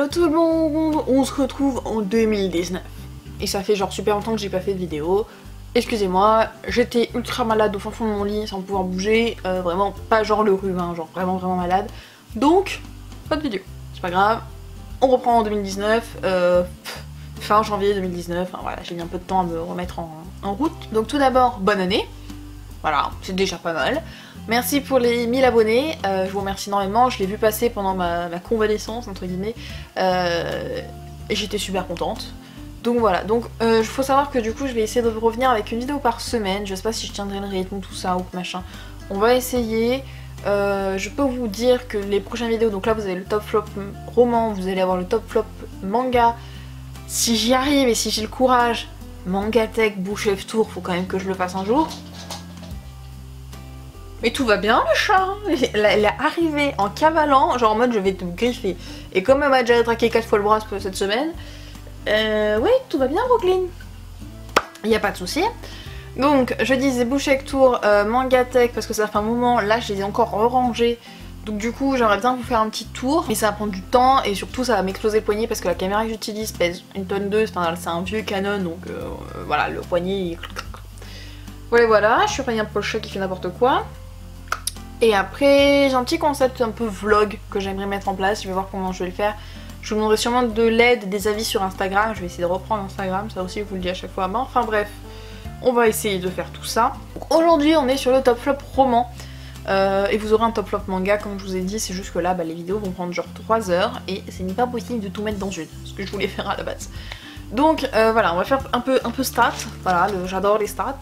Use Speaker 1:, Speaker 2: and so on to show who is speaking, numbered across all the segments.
Speaker 1: Hello tout le monde, on se retrouve en 2019. Et ça fait genre super longtemps que j'ai pas fait de vidéo. Excusez-moi, j'étais ultra malade au fond de mon lit sans pouvoir bouger. Vraiment pas genre le rhume, hein, genre vraiment malade. Donc, pas de vidéo. C'est pas grave. On reprend en 2019, fin janvier 2019. Enfin, voilà, j'ai mis un peu de temps à me remettre en route. Donc tout d'abord, bonne année. Voilà, c'est déjà pas mal. Merci pour les 1000 abonnés, je vous remercie énormément, je l'ai vu passer pendant ma convalescence entre guillemets, et j'étais super contente. Donc voilà, donc il faut savoir que du coup je vais essayer de revenir avec une vidéo par semaine, je sais pas si je tiendrai le rythme, tout ça ou machin. On va essayer, je peux vous dire que les prochaines vidéos, donc là vous avez le top flop roman, vous allez avoir le top flop manga, si j'y arrive et si j'ai le courage, manga tech, bouche lèvres tour, faut quand même que je le fasse un jour. Mais tout va bien le chat, elle est arrivée en cavalant, genre en mode je vais te griffer. Et comme elle m'a déjà traqué 4 fois le bras cette semaine, oui, tout va bien Brooklyn. Y a pas de souci. Donc je disais bouche avec tour, manga tech parce que ça fait un moment, là je les ai encore rangés. Donc du coup j'aimerais bien vous faire un petit tour, mais ça va prendre du temps et surtout ça va m'exploser le poignet parce que la caméra que j'utilise pèse 1 tonne 2, c'est un vieux Canon donc voilà le poignet il... Voilà, je suis pas un peu le chat qui fait n'importe quoi. Et après, j'ai un petit concept un peu vlog que j'aimerais mettre en place, je vais voir comment je vais le faire. Je vous demanderai sûrement de l'aide, des avis sur Instagram, je vais essayer de reprendre Instagram, ça aussi je vous le dis à chaque fois. Mais enfin bref, on va essayer de faire tout ça. Aujourd'hui on est sur le top flop roman, et vous aurez un top flop manga comme je vous ai dit, c'est juste que là les vidéos vont prendre genre 3 heures et c'est pas possible de tout mettre dans une, ce que je voulais faire à la base. Donc voilà, on va faire un peu stats, voilà, j'adore les stats.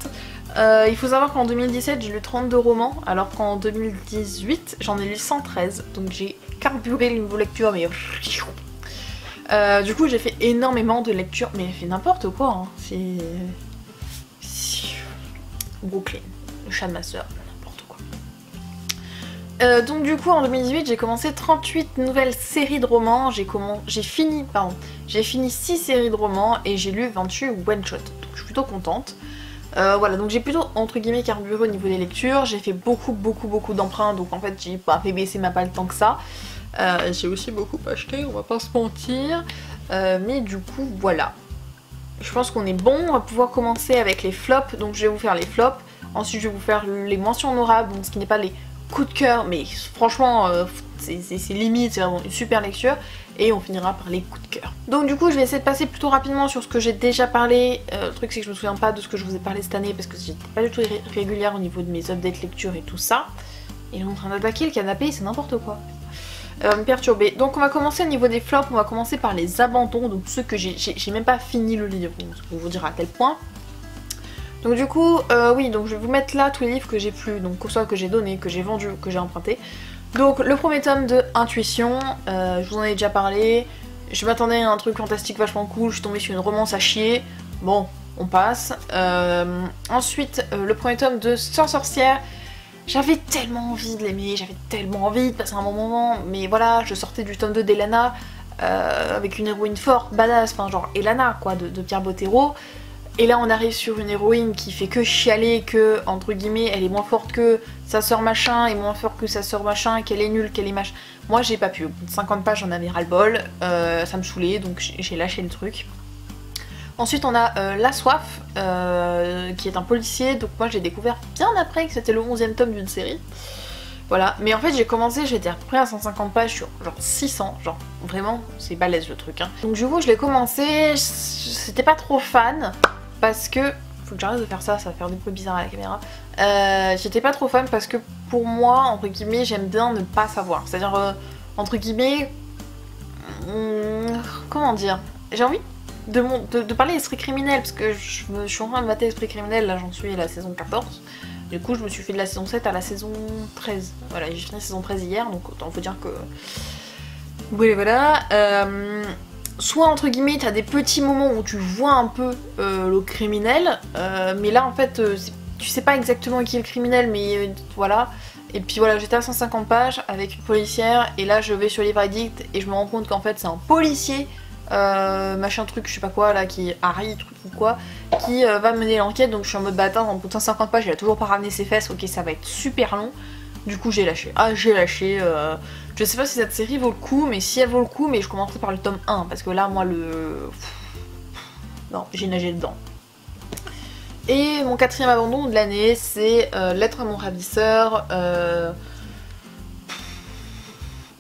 Speaker 1: Il faut savoir qu'en 2017 j'ai lu 32 romans, alors qu'en 2018 j'en ai lu 113, donc j'ai carburé le niveau lecture, mais... du coup j'ai fait énormément de lectures, mais fait n'importe quoi, hein. C'est... Brooklyn, le chat de ma soeur, n'importe quoi. Donc du coup en 2018 j'ai commencé 38 nouvelles séries de romans, j'ai fini 6 séries de romans et j'ai lu 28 one-shot, donc je suis plutôt contente. Voilà, donc j'ai plutôt entre guillemets carburé au niveau des lectures, j'ai fait beaucoup d'emprunts, donc en fait j'ai pas fait baisser ma palle tant que ça. J'ai aussi beaucoup acheté, on va pas se mentir, mais du coup voilà. Je pense qu'on est bon, on va pouvoir commencer avec les flops, donc je vais vous faire les flops, ensuite je vais vous faire les mentions honorables, donc ce qui n'est pas les coups de cœur, mais franchement c'est limite, c'est vraiment une super lecture. Et on finira par les coups de cœur. Donc du coup je vais essayer de passer plutôt rapidement sur ce que j'ai déjà parlé. Le truc c'est que je me souviens pas de ce que je vous ai parlé cette année parce que j'étais pas du tout régulière au niveau de mes updates lecture et tout ça. Et il est en train d'attaquer le canapé, c'est n'importe quoi. Me perturber. Donc on va commencer au niveau des flops, on va commencer par les abandons, donc ceux que j'ai même pas fini le livre, pour vous dire à quel point. Donc du coup, oui, donc je vais vous mettre là tous les livres que j'ai plus, donc soit que j'ai donné, que j'ai vendu, que j'ai emprunté. Donc le premier tome de Intuition, je vous en ai déjà parlé, je m'attendais à un truc fantastique vachement cool, je suis tombée sur une romance à chier, bon, on passe. Ensuite, le premier tome de Sorcière, j'avais tellement envie de l'aimer, j'avais tellement envie de passer un bon moment, mais voilà, je sortais du tome 2 d'Elana, avec une héroïne forte, badass, enfin genre Elana quoi, de Pierre Bottero. Et là on arrive sur une héroïne qui fait que chialer, que entre guillemets elle est moins forte que sa sœur machin, et moins forte que sa sœur machin, qu'elle est nulle, qu'elle est machin. Moi j'ai pas pu, au bout de 50 pages j'en avais ras le bol, ça me saoulait donc j'ai lâché le truc. Ensuite on a La Soif, qui est un policier, donc moi j'ai découvert bien après que c'était le 11e tome d'une série. Voilà, mais en fait j'ai commencé, j'étais à peu près à 150 pages sur genre 600, genre vraiment c'est balèze le truc hein. Donc du coup je l'ai commencé, c'était pas trop fan, parce que... Faut que j'arrête de faire ça, ça va faire des bruits bizarres à la caméra. J'étais pas trop fan parce que pour moi, entre guillemets, j'aime bien ne pas savoir. C'est-à-dire, entre guillemets... comment dire, j'ai envie de parler d'esprit criminel, parce que je suis en train de mater l'esprit criminel, là j'en suis à la saison 14. Du coup je me suis fait de la saison 7 à la saison 13. Voilà, j'ai fini la saison 13 hier, donc autant faut dire que... Oui voilà, soit entre guillemets t'as des petits moments où tu vois un peu le criminel, mais là en fait tu sais pas exactement qui est le criminel, mais voilà. Et puis voilà, j'étais à 150 pages avec une policière, et là je vais sur les verdicts et je me rends compte qu'en fait c'est un policier, machin truc, je sais pas quoi là, qui est Harry truc ou quoi, qui va mener l'enquête. Donc je suis en mode bâtard, en bout de 150 pages il a toujours pas ramené ses fesses, ok ça va être super long. Du coup j'ai lâché, de toute Je sais pas si cette série vaut le coup, mais si elle vaut le coup, mais je commencerai par le tome 1, parce que là, moi, non, j'ai nagé dedans. Et mon 4e abandon de l'année, c'est Lettre à mon ravisseur.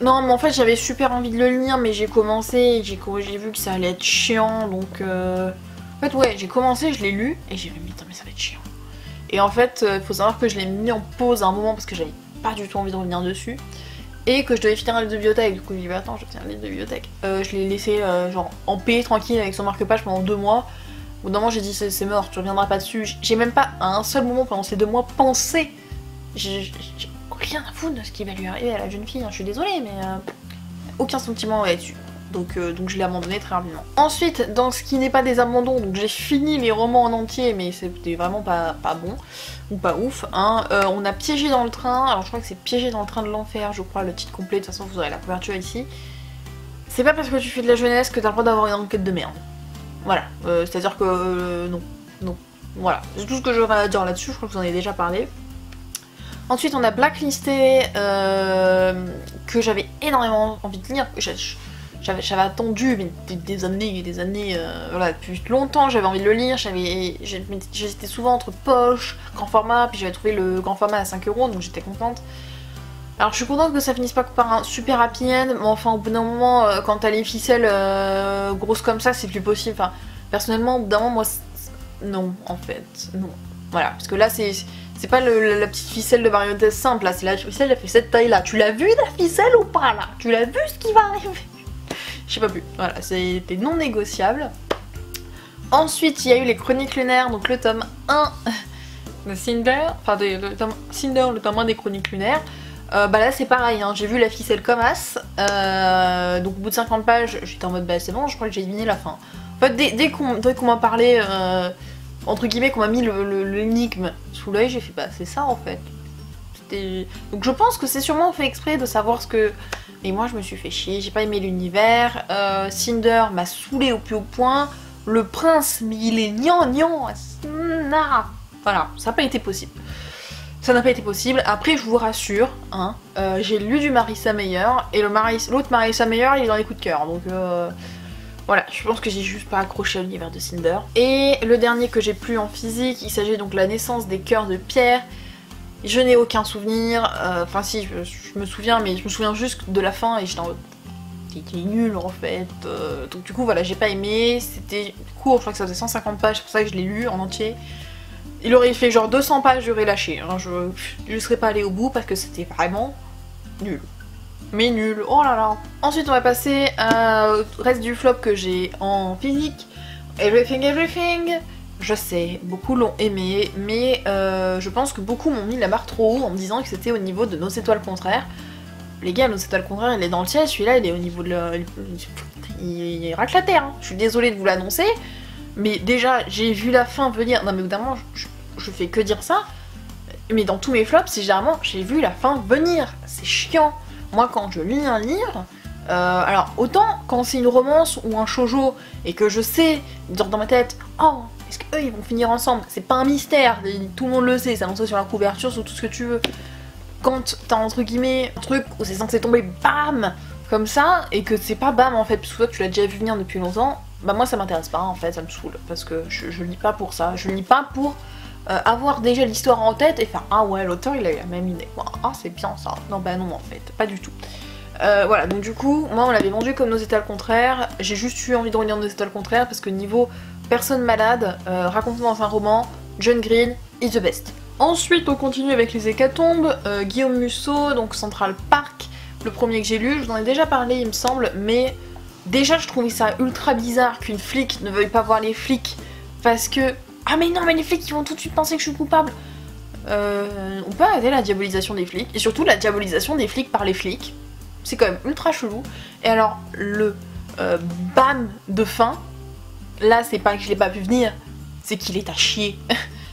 Speaker 1: Non, mais en fait, j'avais super envie de le lire, mais j'ai commencé et j'ai vu que ça allait être chiant, donc... En fait, ouais, j'ai commencé, je l'ai lu, et j'ai dit, putain, mais ça va être chiant. Et en fait, il faut savoir que je l'ai mis en pause à un moment, parce que j'avais pas du tout envie de revenir dessus. Et que je devais finir un livre de bibliothèque, du coup je me dis attends, je vais finir un livre de bibliothèque. Je l'ai laissé genre en paix, tranquille, avec son marque-page pendant 2 mois. Au bout d'un moment j'ai dit c'est mort, tu reviendras pas dessus. J'ai même pas à un seul moment pendant ces 2 mois pensé. J'ai rien à foutre de ce qui va lui arriver à la jeune fille, hein. Je suis désolée mais aucun sentiment là-dessus. Donc je l'ai abandonné très rapidement. Ensuite, dans ce qui n'est pas des abandons, donc j'ai fini les romans en entier, mais c'était vraiment pas bon, ou pas ouf, hein. On a Piégé dans le train, alors je crois que c'est Piégé dans le train de l'enfer, je crois, le titre complet, de toute façon vous aurez la couverture ici. C'est pas parce que tu fais de la jeunesse que t'as le droit d'avoir une enquête de merde. Voilà, c'est-à-dire que non. Voilà, c'est tout ce que j'aurais à dire là-dessus, je crois que vous en avez déjà parlé. Ensuite, on a Blacklisté, que j'avais énormément envie de lire. J'avais attendu mais des années et des années, voilà, depuis longtemps j'avais envie de le lire, j'hésitais souvent entre poche, grand format, puis j'avais trouvé le grand format à 5 €, donc j'étais contente. Alors je suis contente que ça finisse pas par un super happy end, mais enfin au bout d'un moment, quand t'as les ficelles grosses comme ça, c'est plus possible. Enfin, personnellement, au bout d'un moment, moi, non, en fait, non. Voilà, parce que là, c'est pas la petite ficelle de marionnette simple, là, c'est la ficelle, elle fait cette taille-là. Tu l'as vu la ficelle ou pas, là? Tu l'as vu ce qui va arriver? Je sais pas plus, voilà, c'était non négociable. Ensuite, il y a eu les Chroniques lunaires, donc le tome 1 de Cinder, enfin le tome Cinder, le tome 1 des Chroniques lunaires. Bah là c'est pareil, hein, j'ai vu la ficelle comme as, donc au bout de 50 pages, j'étais en mode bah c'est bon, je crois que j'ai deviné la fin. En fait, dès qu'on m'a parlé, entre guillemets, qu'on m'a mis l'énigme sous l'œil, j'ai fait bah c'est ça en fait. Donc je pense que c'est sûrement fait exprès de savoir ce que... Et moi je me suis fait chier, j'ai pas aimé l'univers, Cinder m'a saoulé au plus haut point, le prince, mais il est gnangnan, voilà, ça n'a pas été possible. Ça n'a pas été possible, après je vous rassure, hein, j'ai lu du Marissa Meyer, et l'autre Marissa Meyer il est dans les coups de cœur, donc voilà, je pense que j'ai juste pas accroché à l'univers de Cinder. Et le dernier que j'ai plus en physique, il s'agit donc de La naissance des cœurs de pierre. Je n'ai aucun souvenir, enfin si, je me souviens, mais je me souviens juste de la fin et j'étais en mode... C'était nul en fait, donc du coup voilà, j'ai pas aimé, c'était court, je crois que ça faisait 150 pages, c'est pour ça que je l'ai lu en entier. Il aurait fait genre 200 pages, j'aurais lâché, hein. Je serais pas allée au bout parce que c'était vraiment nul. Mais nul, oh là là. Ensuite on va passer au reste du flop que j'ai en physique. Everything. Je sais, beaucoup l'ont aimé, mais je pense que beaucoup m'ont mis la barre trop haut en me disant que c'était au niveau de Nos étoiles contraires. Les gars, Nos étoiles contraires, il est dans le ciel, celui-là, il est au niveau de il est raclaté, hein. Je suis désolée de vous l'annoncer, mais déjà, j'ai vu la fin venir... Non mais évidemment, je fais que dire ça, mais dans tous mes flops, c'est généralement, j'ai vu la fin venir. C'est chiant. Moi, quand je lis un livre... alors, autant quand c'est une romance ou un shoujo, et que je sais, dire dans ma tête, oh, est-ce qu'eux ils vont finir ensemble? C'est pas un mystère, tout le monde le sait, c'est annoncé sur la couverture, sur tout ce que tu veux. Quand t'as entre guillemets un truc où c'est censé tomber bam comme ça, et que c'est pas bam en fait, parce que toi tu l'as déjà vu venir depuis longtemps, bah moi ça m'intéresse pas en fait, ça me saoule, parce que je lis pas pour ça, je lis pas pour avoir déjà l'histoire en tête et faire ah ouais l'auteur il a eu la même idée, ah c'est bien ça, non bah non en fait, pas du tout. Voilà, donc du coup, moi on l'avait vendu comme Nos étoiles contraires, j'ai juste eu envie de relire Nos étoiles contraires parce que niveau personne malade, raconté dans un roman, John Green is the best. Ensuite on continue avec les hécatombes, Guillaume Musso, donc Central Park, le premier que j'ai lu, je vous en ai déjà parlé il me semble, mais déjà je trouvais ça ultra bizarre qu'une flic ne veuille pas voir les flics parce que... Ah mais non mais les flics ils vont tout de suite penser que je suis coupable. On peut arrêter la diabolisation des flics, et surtout la diabolisation des flics par les flics. C'est quand même ultra chelou. Et alors, le bam de fin, là, c'est pas que je l'ai pas pu venir, c'est qu'il est à chier.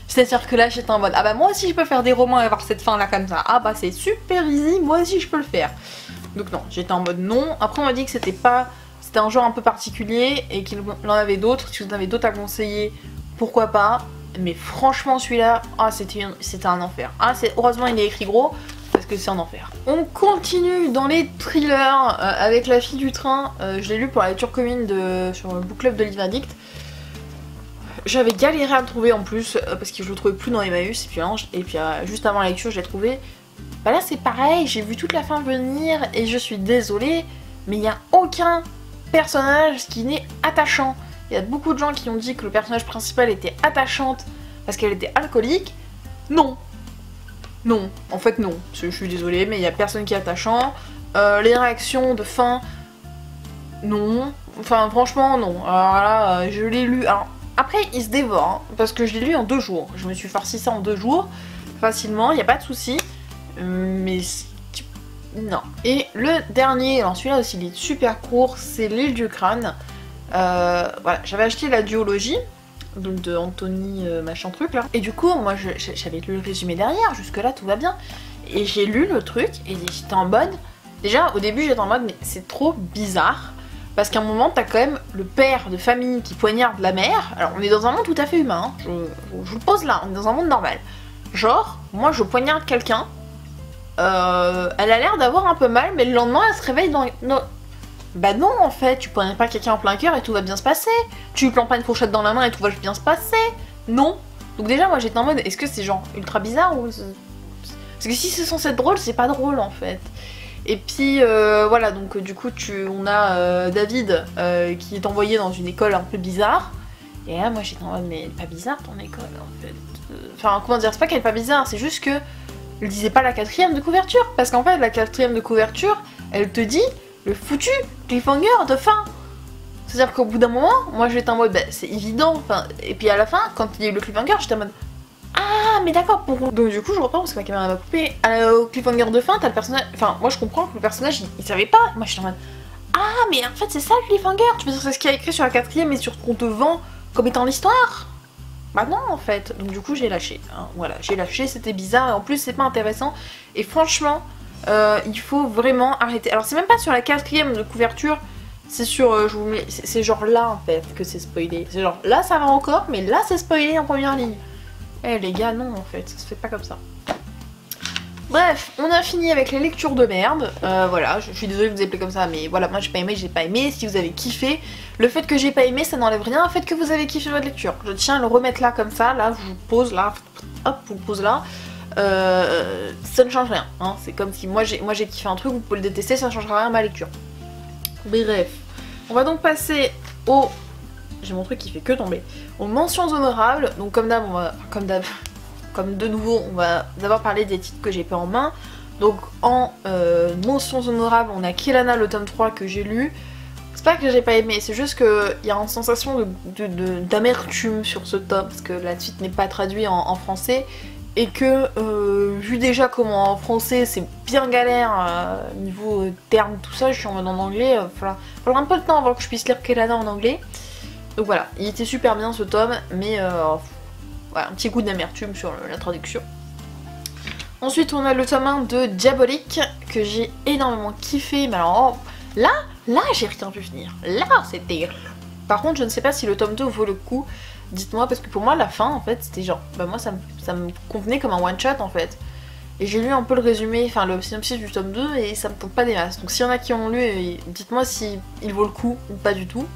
Speaker 1: C'est-à-dire que là, j'étais en mode, ah bah moi aussi je peux faire des romans et avoir cette fin là comme ça. Ah bah c'est super easy, moi aussi je peux le faire. Donc non, j'étais en mode non. Après on m'a dit que c'était pas... C'était un genre un peu particulier et qu'il en avait d'autres. Si vous en avez d'autres à conseiller, pourquoi pas. Mais franchement celui-là, ah c'était un enfer. Ah heureusement il est écrit gros. Parce que c'est un enfer. On continue dans les thrillers avec La fille du train. Je l'ai lu pour la lecture commune sur le book club de Livre Addict. J'avais galéré à le trouver en plus parce que je le trouvais plus dans Emmaüs et puis juste avant la lecture je l'ai trouvé. Bah là c'est pareil, j'ai vu toute la fin venir et je suis désolée, mais il n'y a aucun personnage qui n'est attachant. Il y a beaucoup de gens qui ont dit que le personnage principal était attachante parce qu'elle était alcoolique. Non. Non, en fait non. Je suis désolée, mais il y a personne qui est attachant. Les réactions de fin, non. Enfin franchement non. Alors là, je l'ai lu. Alors, après, il se dévore, hein, parce que je l'ai lu en 2 jours. Je me suis farci ça en 2 jours, facilement, il n'y a pas de souci. Mais non. Et le dernier, alors celui-là aussi, il est super court, c'est L'île du crâne. Voilà, j'avais acheté la duologie, donc de Anthony machin truc là. Et du coup, moi, j'avais lu le résumé derrière, jusque-là, tout va bien. Et j'ai lu le truc, et j'étais en mode... Déjà, au début, j'étais en mode, mais c'est trop bizarre. Parce qu'à un moment, t'as quand même le père de famille qui poignarde la mère. Alors, on est dans un monde tout à fait humain, hein. Je le pose là, on est dans un monde normal. Genre, moi je poignarde quelqu'un, elle a l'air d'avoir un peu mal, mais le lendemain elle se réveille dans... No. Bah non en fait, tu poignardes pas quelqu'un en plein cœur et tout va bien se passer. Tu lui plantes pas une fourchette dans la main et tout va bien se passer. Non. Donc déjà, moi j'étais en mode, est-ce que c'est genre ultra bizarre ou... Parce que si c'est censé être drôle, c'est pas drôle en fait. Et puis voilà, donc du coup on a David qui est envoyé dans une école un peu bizarre. Et là moi j'étais en mode mais elle est pas bizarre ton école en fait. Enfin comment dire, c'est pas qu'elle est pas bizarre, c'est juste que elle disait pas la 4ème de couverture. Parce qu'en fait la 4ème de couverture, elle te dit le foutu cliffhanger de fin. C'est-à-dire qu'au bout d'un moment, moi j'étais en mode bah, c'est évident. Enfin, et puis à la fin, quand il y a eu le cliffhanger, j'étais en mode ah mais d'accord pour... Donc du coup je reprends parce que ma caméra m'a coupé. Au cliffhanger de fin, t'as le personnage... Enfin moi je comprends que le personnage il savait pas. Moi j'étais en mode ah mais en fait c'est ça le cliffhanger. Tu veux dire c'est ce qu'il y a écrit sur la 4ème et sur ce qu'on te vend comme étant l'histoire. Bah non en fait. Donc du coup j'ai lâché. Hein. Voilà, j'ai lâché, c'était bizarre et en plus c'est pas intéressant. Et franchement il faut vraiment arrêter. Alors c'est même pas sur la 4ème de couverture. C'est sur, je vous mets, c'est genre là en fait que c'est spoilé. C'est genre là ça va encore mais là c'est spoilé en première ligne. Eh les gars, non en fait, ça se fait pas comme ça. Bref, on a fini avec les lectures de merde. Voilà, je suis désolée de vous appeler comme ça, mais voilà, moi j'ai pas aimé, j'ai pas aimé. Si vous avez kiffé, le fait que j'ai pas aimé, ça n'enlève rien au fait que vous avez kiffé votre lecture. Je tiens à le remettre là comme ça, là, je vous pose là, hop, je vous pose là. Ça ne change rien, hein. C'est comme si moi j'ai kiffé un truc, vous pouvez le détester, ça ne changera rien à ma lecture. Bref, on va donc passer au... J'ai mon truc qui fait que tomber. Aux mentions honorables, donc comme d'hab, comme de nouveau, on va d'abord parler des titres que j'ai pas en main. Donc en mentions honorables, on a Kelana le tome 3 que j'ai lu. C'est pas que j'ai pas aimé, c'est juste qu'il y a une sensation d'amertume sur ce tome, parce que la suite n'est pas traduite en français, et que vu déjà comment en français c'est bien galère niveau termes, tout ça, je suis en mode en anglais, faudra un peu de temps avant que je puisse lire Kelana en anglais. Donc voilà, il était super bien ce tome, mais voilà, un petit coup d'amertume sur la traduction. Ensuite on a le tome 1 de Diabolique, que j'ai énormément kiffé, mais alors là j'ai rien pu finir. Là c'était... Par contre je ne sais pas si le tome 2 vaut le coup, dites-moi, parce que pour moi la fin en fait c'était genre... Bah moi ça me convenait comme un one shot en fait. Et j'ai lu un peu le résumé, enfin le synopsis du tome 2 et ça me tente pas des masses. Donc s'il y en a qui ont lu, dites-moi si il vaut le coup ou pas du tout.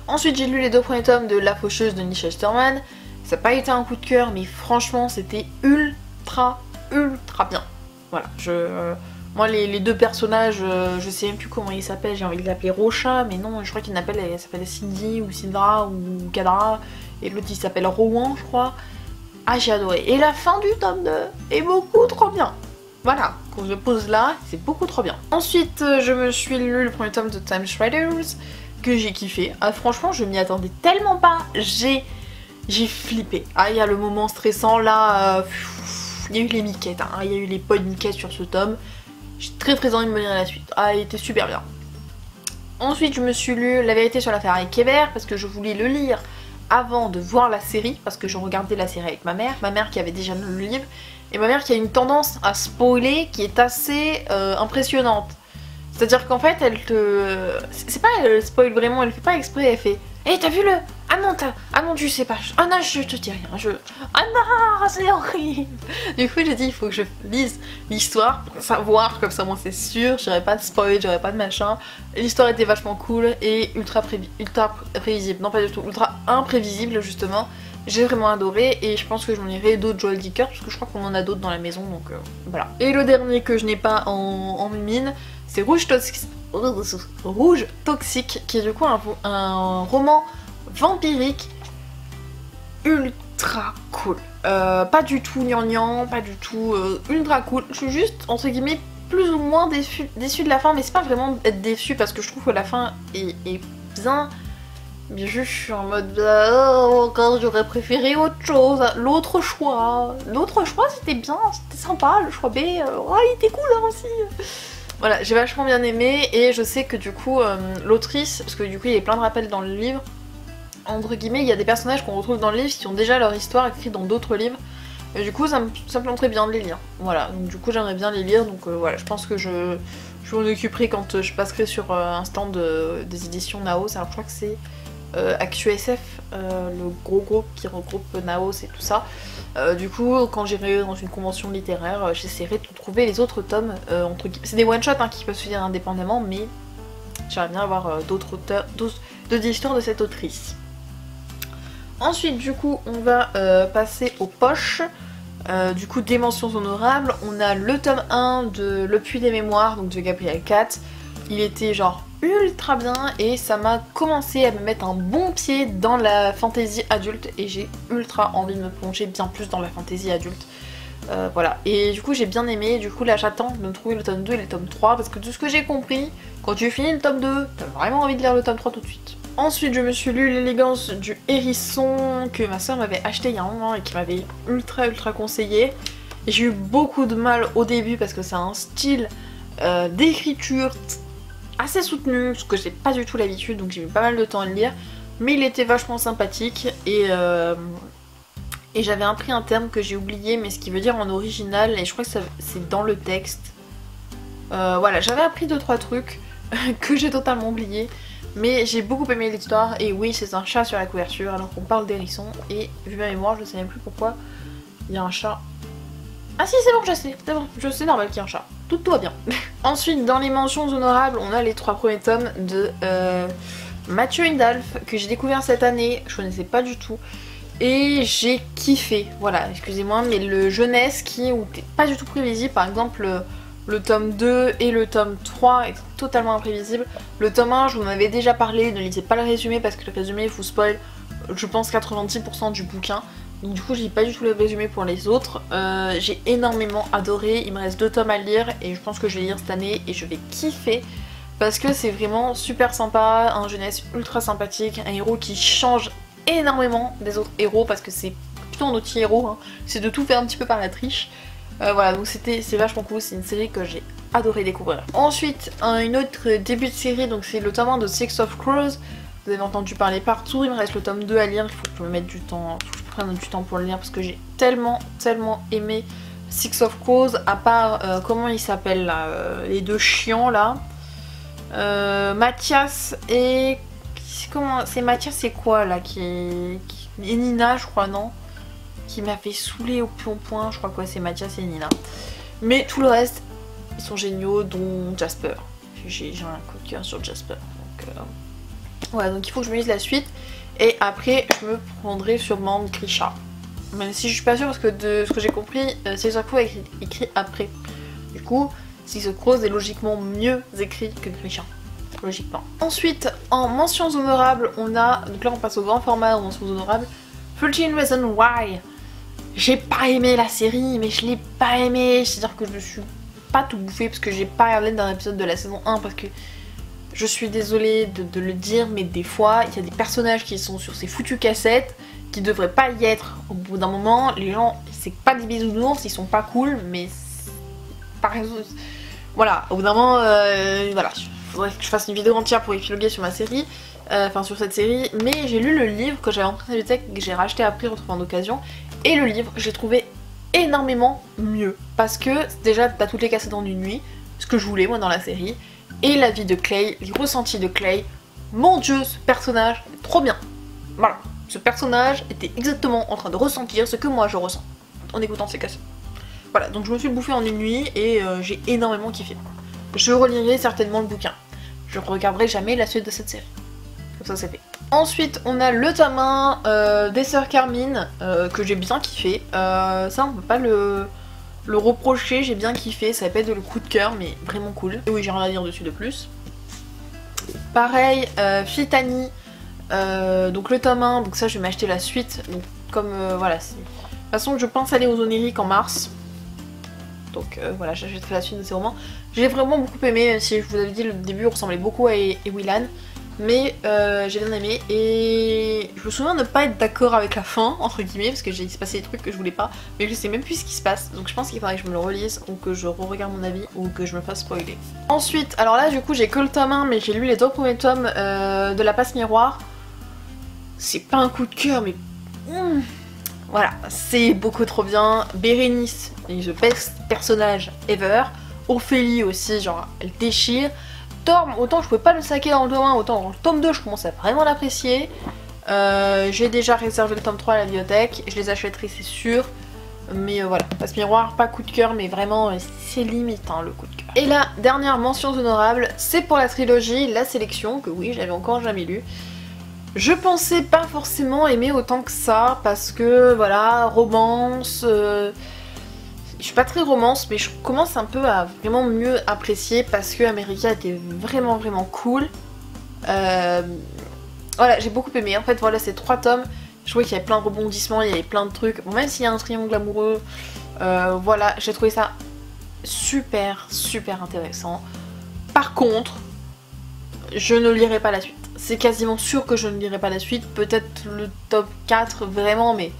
Speaker 1: Ensuite j'ai lu les 2 premiers tomes de La Faucheuse de Neil Shusterman. Ça n'a pas été un coup de cœur, mais franchement c'était ultra bien. Voilà, moi les 2 personnages, je sais même plus comment ils s'appellent, j'ai envie de l'appeler Rocha, mais non, je crois qu'il s'appelle Cindy ou Sindra ou Kadra, et l'autre il s'appelle Rowan je crois. Ah j'ai adoré. Et la fin du tome 2 est beaucoup trop bien. Voilà, quand je pose là, c'est beaucoup trop bien. Ensuite je me suis lu le premier tome de Time Riders, que j'ai kiffé. Ah franchement je m'y attendais tellement pas, j'ai flippé. Ah il y a le moment stressant là, il y a eu les miquettes, hein. Il y a eu les points de miquettes sur ce tome. J'ai très envie de me lire la suite. Ah il était super bien. Ensuite je me suis lu La Vérité sur l'affaire avec Kébert, parce que je voulais le lire avant de voir la série, parce que je regardais la série avec ma mère qui avait déjà lu le livre, et ma mère qui a une tendance à spoiler qui est assez impressionnante. C'est-à-dire qu'en fait, elle te... C'est pas elle spoil vraiment, elle fait pas exprès, elle fait « Hey, t'as vu le... ah non tu sais pas, ah non je te dis rien, ah non c'est horrible. Du coup j'ai dit il faut que je lise l'histoire pour savoir, comme ça moi c'est sûr, j'aurais pas de spoil, j'aurais pas de machin. L'histoire était vachement cool et ultra prévisible, non pas du tout, ultra imprévisible justement. J'ai vraiment adoré et je pense que je m'en irai d'autres Joel Dicker parce que je crois qu'on en a d'autres dans la maison donc voilà. Et le dernier que je n'ai pas en mine, c'est Rouge Toxique qui est du coup un roman vampirique ultra cool. Pas du tout gnangnan, pas du tout ultra cool. Je suis juste entre guillemets plus ou moins déçue de la fin, mais c'est pas vraiment être déçue parce que je trouve que la fin est bien. Mais je suis en mode encore j'aurais préféré autre chose. L'autre choix c'était bien, c'était sympa, le choix B, il était cool hein, aussi. Voilà, j'ai vachement bien aimé et je sais que du coup l'autrice, parce que du coup il y a plein de rappels dans le livre, entre guillemets il y a des personnages qu'on retrouve dans le livre qui ont déjà leur histoire écrite dans d'autres livres. Et du coup ça me planterait bien de les lire. Voilà, donc du coup j'aimerais bien les lire, donc voilà, je pense que je m'en occuperai quand je passerai sur un stand des éditions Naos. Alors je crois que c'est ActuSF, le gros groupe qui regroupe Naos et tout ça. Du coup, quand j'irai dans une convention littéraire, j'essaierai de trouver les autres tomes. C'est des one-shots hein, qui peuvent se lire indépendamment, mais j'aimerais bien avoir d'autres auteurs, d'autres histoires de cette autrice. Ensuite, du coup, on va passer aux poches. Du coup, des mentions honorables. On a le tome 1 de Le Puits des Mémoires, donc de Gabriel Katz. Il était genre ultra bien et ça m'a commencé à me mettre un bon pied dans la fantasy adulte et j'ai ultra envie de me plonger bien plus dans la fantasy adulte. Voilà, et du coup j'ai bien aimé, du coup là j'attends de me trouver le tome 2 et le tome 3 parce que de ce que j'ai compris, quand tu finis le tome 2, t'as vraiment envie de lire le tome 3 tout de suite. Ensuite je me suis lu L'élégance du hérisson que ma soeur m'avait acheté il y a un moment et qui m'avait ultra conseillé. Et j'ai eu beaucoup de mal au début parce que c'est un style d'écriture assez soutenu, ce que j'ai pas du tout l'habitude, donc j'ai mis pas mal de temps à le lire, mais il était vachement sympathique et j'avais appris un terme que j'ai oublié, mais ce qui veut dire en original, et je crois que c'est dans le texte. Voilà, j'avais appris 2-3 trucs que j'ai totalement oublié, mais j'ai beaucoup aimé l'histoire, et oui, c'est un chat sur la couverture, alors qu'on parle d'hérisson, et vu ma mémoire, je ne sais même plus pourquoi il y a un chat. Ah si, c'est bon, c'est bon, je sais normal qu'il y a un chat. Tout va bien. Ensuite, dans les mentions honorables, on a les 3 premiers tomes de Mathieu Hindalf, que j'ai découvert cette année, je connaissais pas du tout, et j'ai kiffé. Voilà, excusez-moi, mais le jeunesse qui est pas du tout prévisible, par exemple le tome 2 et le tome 3 est totalement imprévisible. Le tome 1, je vous en avais déjà parlé, ne lisez pas le résumé parce que le résumé vous spoil, je pense 90% du bouquin. Donc du coup je lis pas du tout le résumé pour les autres. J'ai énormément adoré, il me reste 2 tomes à lire et je pense que je vais lire cette année et je vais kiffer parce que c'est vraiment super sympa, un jeunesse ultra sympathique, un héros qui change énormément des autres héros parce que c'est plutôt un anti-héros, hein. C'est de tout faire un petit peu par la triche. Voilà, donc c'est vachement cool, c'est une série que j'ai adoré découvrir. Ensuite, une autre début de série, donc c'est le tome 1 de Six of Crows. Vous avez entendu parler partout, il me reste le tome 2 à lire, il faut que je me mette du temps, prendre du temps pour le lire parce que j'ai tellement aimé Six of Crows, à part comment ils s'appellent là, les 2 chiants là, Mathias et comment c'est Mathias, c'est quoi là et Nina je crois, non, qui m'a fait saouler au point, je crois quoi, c'est Mathias et Nina, mais tout le reste ils sont géniaux, dont Jasper. J'ai un coup de cœur sur Jasper, donc voilà, donc il faut que je me lise la suite. Et après, je me prendrai sûrement Grisha. Même si je suis pas sûre parce que de ce que j'ai compris, Six of Crows est écrit après. Du coup, Six of Crows est logiquement mieux écrit que Grisha. Logiquement. Ensuite, en mentions honorables, on a... Donc là, on passe au grand format en mentions honorables. 13 Reasons Why. J'ai pas aimé la série, mais je l'ai pas aimé. C'est-à-dire que je me suis pas tout bouffé parce que j'ai pas regardé d'un épisode de la saison 1 parce que... Je suis désolée de le dire, mais des fois, il y a des personnages qui sont sur ces foutues cassettes qui devraient pas y être. Au bout d'un moment, les gens, c'est pas des bisounours, ils sont pas cool, mais par exemple, voilà, au bout d'un moment, voilà, il faudrait que je fasse une vidéo entière pour épiloguer sur ma série, enfin sur cette série, mais j'ai lu le livre que j'avais en bibliothèque, que j'ai racheté après, retrouvé en occasion, et le livre, j'ai trouvé énormément mieux, parce que déjà, t'as toutes les cassettes en une nuit, ce que je voulais moi dans la série, et la vie de Clay, les ressentis de Clay. Mon dieu, ce personnage, trop bien. Voilà, Ce personnage était exactement en train de ressentir ce que moi je ressens en écoutant ces cassettes. Voilà, donc je me suis bouffée en une nuit et j'ai énormément kiffé. Je relirai certainement le bouquin. Je regarderai jamais la suite de cette série. Comme ça c'est fait. Ensuite on a le tome 1 des Sœurs Carmine que j'ai bien kiffé. Ça on peut pas le reprocher, j'ai bien kiffé, ça s'appelle le coup de cœur mais vraiment cool. Et oui j'ai rien à dire dessus de plus. Pareil, Fitani, donc le tome 1, donc ça je vais m'acheter la suite. Donc comme voilà, de toute façon je pense aller aux oniriques en mars. Donc voilà, j'achèterai la suite de ces romans. J'ai vraiment beaucoup aimé, même si je vous avais dit le début ressemblait beaucoup à Ewilan. Mais j'ai bien aimé et je me souviens de ne pas être d'accord avec la fin, entre guillemets, parce que il s'est passé des trucs que je voulais pas, mais je sais même plus ce qui se passe, donc je pense qu'il faudrait que je me le relise ou que je re-regarde mon avis ou que je me fasse spoiler. Ensuite, alors là du coup j'ai que le tome 1, mais j'ai lu les 2 premiers tomes de La Passe Miroir. C'est pas un coup de cœur, mais voilà, c'est beaucoup trop bien. Bérénice est the best personnage ever. Ophélie aussi, genre elle déchire. Torm, autant je pouvais pas le saquer dans le tome 1, autant dans le tome 2 je commence à vraiment l'apprécier. J'ai déjà réservé le tome 3 à la bibliothèque, je les achèterai c'est sûr. Mais voilà, Passe Miroir, pas coup de cœur, mais vraiment c'est limite hein, le coup de cœur. Et la dernière mention honorable, c'est pour la trilogie La Sélection, que oui j'avais encore jamais lu. Je pensais pas forcément aimer autant que ça, parce que voilà, romance... Je suis pas très romance, mais je commence un peu à vraiment mieux apprécier parce que America était vraiment cool. Voilà, j'ai beaucoup aimé. En fait, voilà, ces 3 tomes, je trouvais qu'il y avait plein de rebondissements, il y avait plein de trucs. Bon, même s'il y a un triangle amoureux, voilà, j'ai trouvé ça super intéressant. Par contre, je ne lirai pas la suite. C'est quasiment sûr que je ne lirai pas la suite. Peut-être le top 4, vraiment, mais...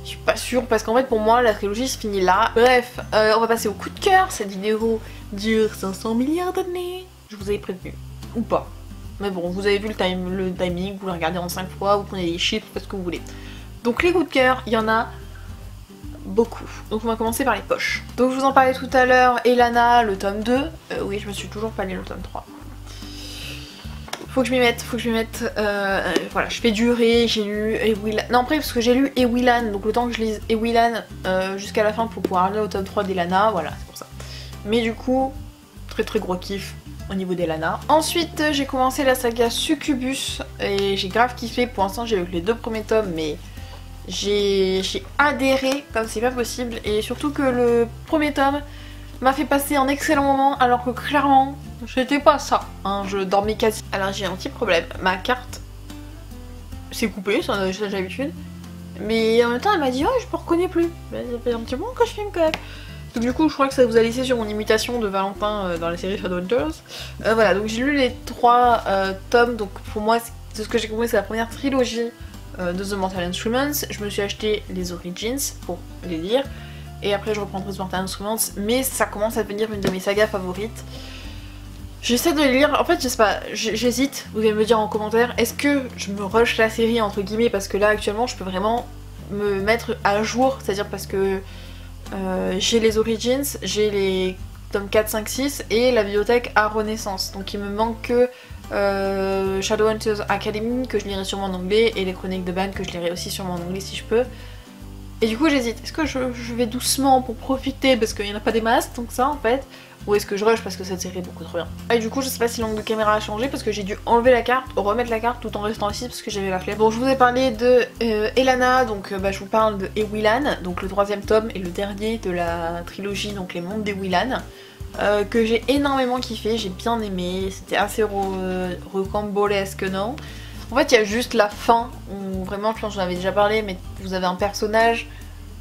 Speaker 1: je suis pas sûre parce qu'en fait pour moi la trilogie se finit là. Bref, on va passer au coup de cœur. Cette vidéo dure 500 milliards d'années. Je vous avais prévenu. Ou pas. Mais bon, vous avez vu le timing, vous le regardez en 5 fois, vous prenez des chiffres, faites ce que vous voulez. Donc les coups de cœur, il y en a beaucoup. Donc on va commencer par les poches. Donc je vous en parlais tout à l'heure, Elana, le tome 2. Oui, je me suis toujours pas lu le tome 3. Faut que je m'y mette, voilà, je fais durer, j'ai lu Ewilan, non après parce que j'ai lu Ewilan, donc le temps que je lise Ewilan jusqu'à la fin pour pouvoir aller au tome 3 d'Elana, voilà, c'est pour ça. Mais du coup, très gros kiff au niveau d'Elana. Ensuite, j'ai commencé la saga Succubus, et j'ai grave kiffé, pour l'instant j'ai lu les 2 premiers tomes, mais j'ai adhéré comme c'est pas possible, et surtout que le premier tome m'a fait passer un excellent moment, alors que clairement, j'étais pas ça, hein, je dormais quasi. Alors j'ai un petit problème, ma carte s'est coupée, ça j'ai l'habitude, mais en même temps elle m'a dit oh je me reconnais plus, ça fait un petit moment que je filme quand même. Donc du coup je crois que ça vous a laissé sur mon imitation de Valentin dans la série Shadowhunters. Voilà, donc j'ai lu les 3 tomes, donc pour moi c'est ce que j'ai compris, c'est la première trilogie de The Mortal Instruments. Je me suis acheté les Origins pour les lire. Et après je reprendrai The Mortal Instruments, mais ça commence à devenir une de mes sagas favorites. J'essaie de les lire, en fait je sais pas, j'hésite, vous allez me dire en commentaire, est-ce que je me rush la série entre guillemets, parce que là actuellement je peux vraiment me mettre à jour, c'est-à-dire parce que j'ai les Origins, j'ai les tomes 4, 5, 6 et la bibliothèque à Renaissance, donc il me manque que Shadowhunters Academy que je lirai sûrement en anglais et les Chroniques de Ban que je lirai aussi sûrement en anglais si je peux. Et du coup j'hésite, est-ce que je vais doucement pour profiter parce qu'il n'y en a pas des masses donc ça en fait, ou est-ce que je rush parce que cette série est beaucoup trop bien. Et du coup je sais pas si l'angle de caméra a changé parce que j'ai dû enlever la carte, remettre la carte tout en restant ici parce que j'avais la flemme. Bon je vous ai parlé de Elana, donc je vous parle de Ewilan, donc le 3e tome et le dernier de la trilogie, donc les mondes d'Ewilan, que j'ai énormément kiffé, j'ai bien aimé, c'était assez rocambolesque non. En fait, il y a juste la fin où vraiment, je pense que j'en avais déjà parlé, mais vous avez un personnage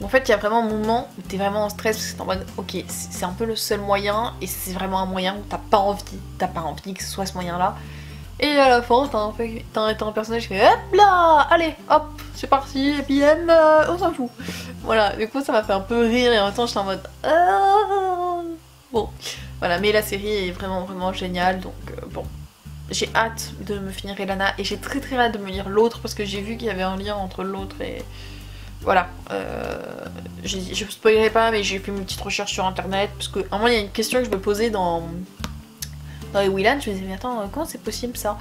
Speaker 1: où en fait, il y a vraiment un moment où t'es vraiment en stress parce que c'est en mode, ok, c'est un peu le seul moyen et c'est vraiment un moyen où t'as pas envie que ce soit ce moyen-là. Et à la fin, t'as un personnage qui fait hop là, allez, hop, c'est parti, et puis on s'en fout. Voilà, du coup, ça m'a fait un peu rire et en même temps, j'étais en mode, bon, voilà, mais la série est vraiment géniale, donc bon. J'ai hâte de me finir Elana et j'ai très hâte de me lire l'autre parce que j'ai vu qu'il y avait un lien entre l'autre et... Voilà. Je spoilerai pas mais j'ai fait une petite recherche sur internet parce que à un moment il y a une question que je me posais dans Ewilan, je me disais mais attends comment c'est possible ça?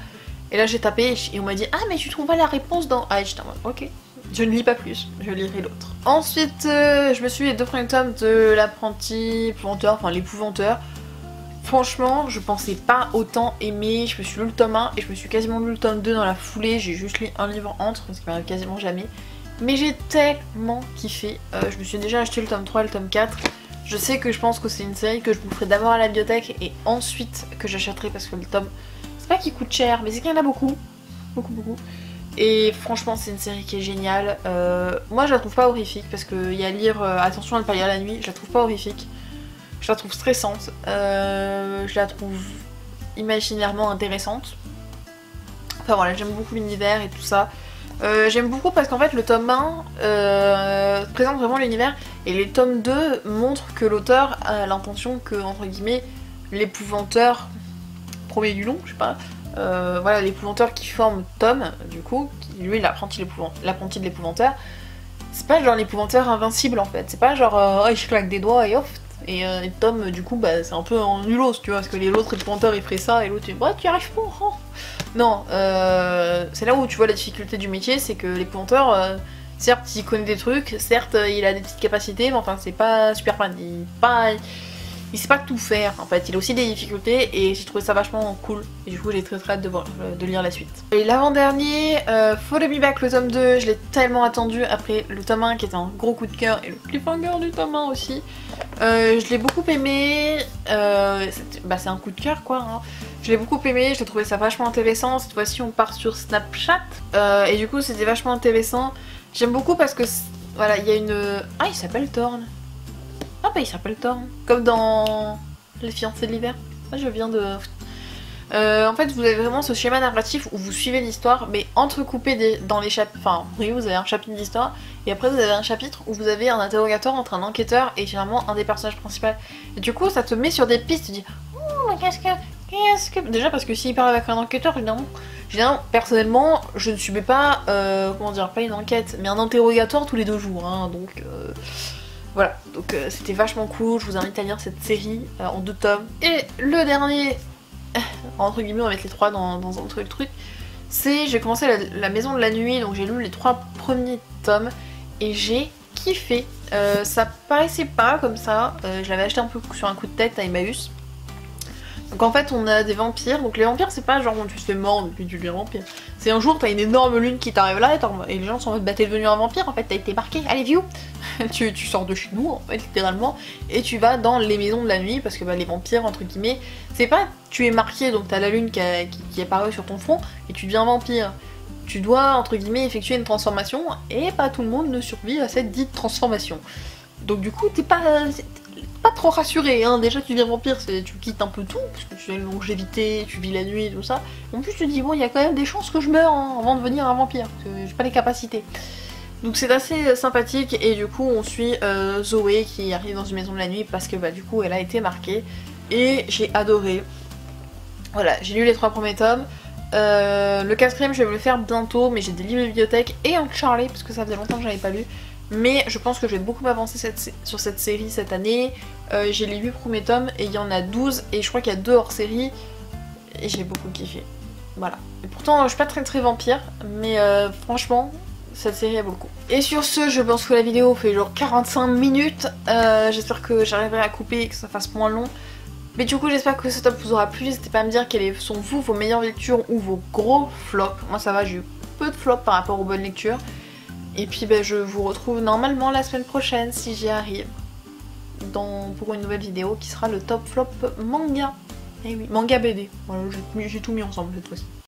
Speaker 1: Et là j'ai tapé et on m'a dit ah mais tu trouves pas la réponse dans... Ah et j'étais en mode ok, je ne lis pas plus, je lirai l'autre. Ensuite je me suis lu les 2 premiers tomes de l'apprenti épouvanteur, enfin l'épouvanteur. Franchement je pensais pas autant aimer, je me suis lu le tome 1 et je me suis quasiment lu le tome 2 dans la foulée, j'ai juste lu un livre entre, ce qui m'arrive quasiment jamais. Mais j'ai tellement kiffé, je me suis déjà acheté le tome 3 et le tome 4. Je sais que je pense que c'est une série que je vous ferai d'abord à la bibliothèque et ensuite que j'achèterai parce que le tome, c'est pas qu'il coûte cher, mais c'est qu'il y en a beaucoup. Beaucoup. Et franchement c'est une série qui est géniale. Moi je la trouve pas horrifique parce qu'il y a à lire, attention à ne pas lire la nuit, je la trouve pas horrifique. Je la trouve stressante, je la trouve imaginairement intéressante. Enfin voilà, j'aime beaucoup l'univers et tout ça. J'aime beaucoup parce qu'en fait le tome 1 présente vraiment l'univers et les tomes 2 montrent que l'auteur a l'intention que, entre guillemets, l'épouvanteur premier du long, je sais pas, voilà, l'épouvanteur qui forme Tom, du coup, qui lui est l'apprenti de l'épouvanteur, c'est pas genre l'épouvanteur invincible en fait, c'est pas genre oh, il claque des doigts et off. Et Tom, du coup, bah, c'est un peu en nulos, tu vois, parce que l'autre épouvanteur il ferait ça et l'autre il dit bah tu y arrives pas, hein. Non, c'est là où tu vois la difficulté du métier, c'est que l'épouvanteur, certes il connaît des trucs, certes il a des petites capacités, mais enfin c'est pas Superman, il sait pas tout faire en fait, il a aussi des difficultés et j'ai trouvé ça vachement cool. Et du coup j'ai très hâte de lire la suite. Et l'avant-dernier, Follow Me Back le tome 2, je l'ai tellement attendu après le tome 1 qui était un gros coup de cœur et le cliffhanger du tome 1 aussi. Je l'ai beaucoup aimé, c'est un coup de cœur quoi, hein. Je l'ai beaucoup aimé, j'ai trouvé ça vachement intéressant. Cette fois-ci on part sur Snapchat et du coup c'était vachement intéressant. J'aime beaucoup parce que voilà, il y a une... Ah il s'appelle Thorn. Ah bah il s'appelle Thorn. Comme dans Les fiancés de l'hiver. Moi je viens de... en fait vous avez vraiment ce schéma narratif où vous suivez l'histoire mais entrecoupé dans les chapitres. Enfin oui, vous avez un chapitre d'histoire et après vous avez un chapitre où vous avez un interrogatoire entre un enquêteur et finalement un des personnages principaux. Et du coup ça te met sur des pistes, tu dis oh mais qu'est-ce que... Déjà parce que s'il parle avec un enquêteur, évidemment, personnellement, je ne subis pas, comment dire, pas une enquête, mais un interrogatoire tous les 2 jours, hein, donc voilà. Donc c'était vachement cool, je vous invite à lire cette série en 2 tomes. Et le dernier, entre guillemets, on va mettre les 3 dans un truc, c'est, j'ai commencé la Maison de la Nuit, donc j'ai lu les 3 premiers tomes, et j'ai kiffé. Ça paraissait pas comme ça, je l'avais acheté un peu sur un coup de tête à Emmaüs. Donc en fait on a des vampires, donc les vampires c'est pas genre tu te fais mordre et puis tu deviens vampire. C'est un jour t'as une énorme lune qui t'arrive là et les gens sont en mode bah t'es devenu un vampire en fait, t'as été marqué, allez vieux. tu sors de chez nous en fait littéralement et tu vas dans les maisons de la nuit parce que bah, les vampires entre guillemets, c'est pas tu es marqué donc t'as la lune qui apparaît sur ton front et tu deviens vampire. Tu dois entre guillemets effectuer une transformation et pas tout le monde ne survit à cette dite transformation. Donc du coup t'es pas trop rassuré, hein. Déjà tu deviens vampire, tu quittes un peu tout, parce que tu as une longévité, tu vis la nuit et tout ça. En plus tu te dis bon il y a quand même des chances que je meure hein, avant de devenir un vampire, parce que j'ai pas les capacités. Donc c'est assez sympathique et du coup on suit Zoé qui arrive dans une maison de la nuit parce que bah du coup elle a été marquée et j'ai adoré. Voilà, j'ai lu les 3 premiers tomes. Le 4ème je vais le faire bientôt mais j'ai des livres de bibliothèque et un Charlie parce que ça faisait longtemps que j'avais pas lu. Mais je pense que je vais beaucoup avancer sur cette série cette année. J'ai les 8 premiers tomes et il y en a 12 et je crois qu'il y a 2 hors série. Et j'ai beaucoup kiffé. Voilà. Et pourtant je suis pas très vampire, mais franchement cette série elle vaut le coup. Et sur ce je pense que la vidéo fait genre 45 minutes. J'espère que j'arriverai à couper et que ça fasse moins long. Mais du coup j'espère que ce top vous aura plu. N'hésitez pas à me dire quelles sont vos meilleures lectures ou vos gros flops. Moi ça va, j'ai eu peu de flops par rapport aux bonnes lectures. Et puis ben, je vous retrouve normalement la semaine prochaine si j'y arrive pour une nouvelle vidéo qui sera le top flop manga. Eh oui, manga BD. Voilà, j'ai tout mis ensemble cette fois-ci.